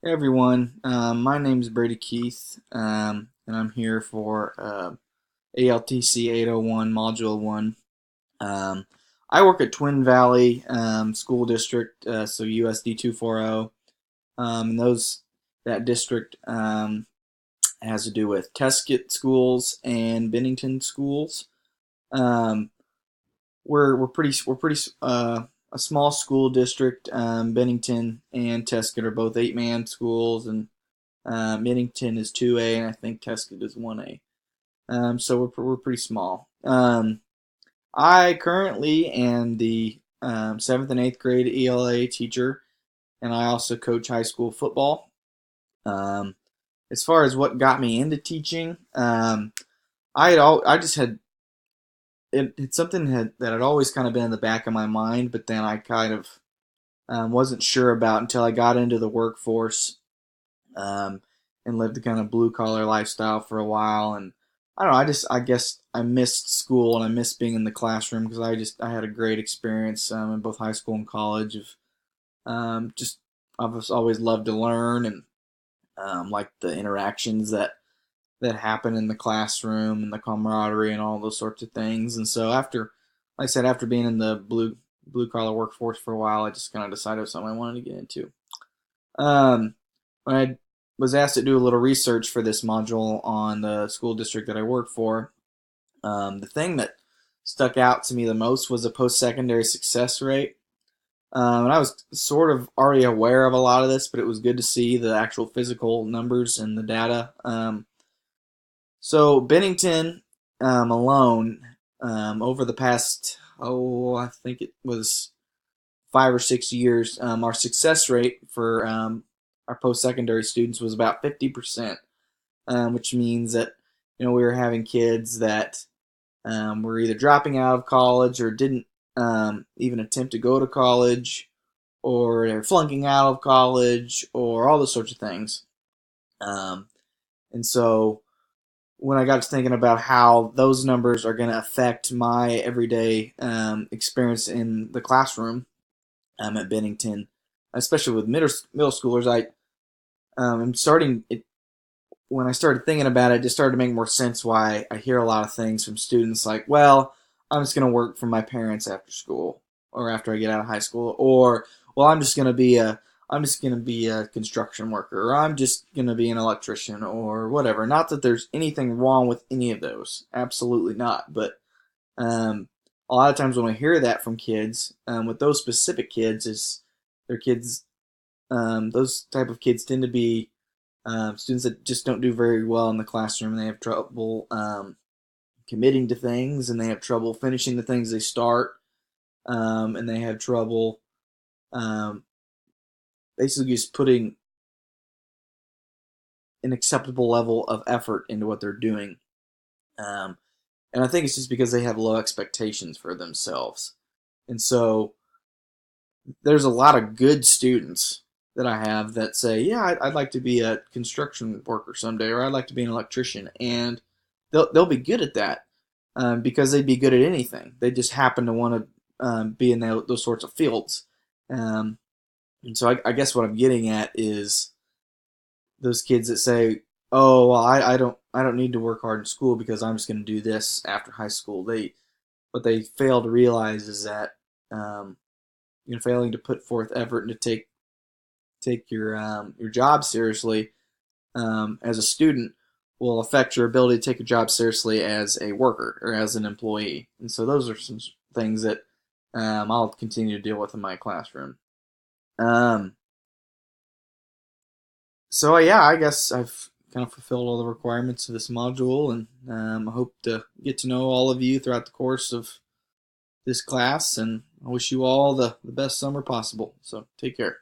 Hey everyone, my name is Brady Keith, and I'm here for ALTC 801 Module 1. Um, I work at Twin Valley School District, so USD 240, and that district has to do with Teskett schools and Bennington schools. Um, we're pretty a small school district. Bennington and Teskett are both 8-man schools, and Bennington is 2A, and I think Teskett is 1A. So we're pretty small. I currently am the 7th and 8th grade ELA teacher, and I also coach high school football. Um, as far as what got me into teaching, I just had it's something that had always kind of been in the back of my mind, but then I kind of wasn't sure about until I got into the workforce, um, and lived a kind of blue collar lifestyle for a while. And I don't know, I guess I missed school and I missed being in the classroom because I had a great experience in both high school and college. Of just I've just always loved to learn and like the interactions that happen in the classroom and the camaraderie and all those sorts of things. And so like I said, after being in the blue collar workforce for a while, I just kind of decided it was something I wanted to get into. Um, when I was asked to do a little research for this module on the school district that I work for, the thing that stuck out to me the most was the post-secondary success rate. And I was sort of already aware of a lot of this, but it was good to see the actual physical numbers and the data. So Bennington alone, over the past, I think it was 5 or 6 years, our success rate for our post-secondary students was about 50%, which means that we were having kids that were either dropping out of college or didn't even attempt to go to college, or they're flunking out of college, or all those sorts of things. Um, and so when I got to thinking about how those numbers are going to affect my everyday experience in the classroom at Bennington, especially with middle schoolers, I'm starting it when I started thinking about it. It just started to make more sense why I hear a lot of things from students like, "Well, I'm just going to work for my parents after school, or after I get out of high school," or "Well, I'm just going to be a construction worker, or I'm just going to be an electrician, or whatever." Not that there's anything wrong with any of those, absolutely not. But a lot of times when I hear that from kids, with those specific kids, is their kids. Those type of kids tend to be students that just don't do very well in the classroom, and they have trouble committing to things, and they have trouble finishing the things they start, and they have trouble um, basically just putting an acceptable level of effort into what they're doing. Um, and I think it's just because they have low expectations for themselves. And so there's a lot of good students that I have that say, "Yeah, I'd like to be a construction worker someday, or I'd like to be an electrician," and they'll be good at that because they'd be good at anything. They just happen to want to be in those sorts of fields. Um, and so I guess what I'm getting at is those kids that say, "Oh, well, I don't need to work hard in school because I'm just going to do this after high school." What they fail to realize is that um, failing to put forth effort and to take your job seriously as a student will affect your ability to take a job seriously as a worker or as an employee. And so those are some things that I'll continue to deal with in my classroom. Um, so yeah, I guess I've kind of fulfilled all the requirements of this module, and I hope to get to know all of you throughout the course of this class. And I wish you all the best summer possible. So take care.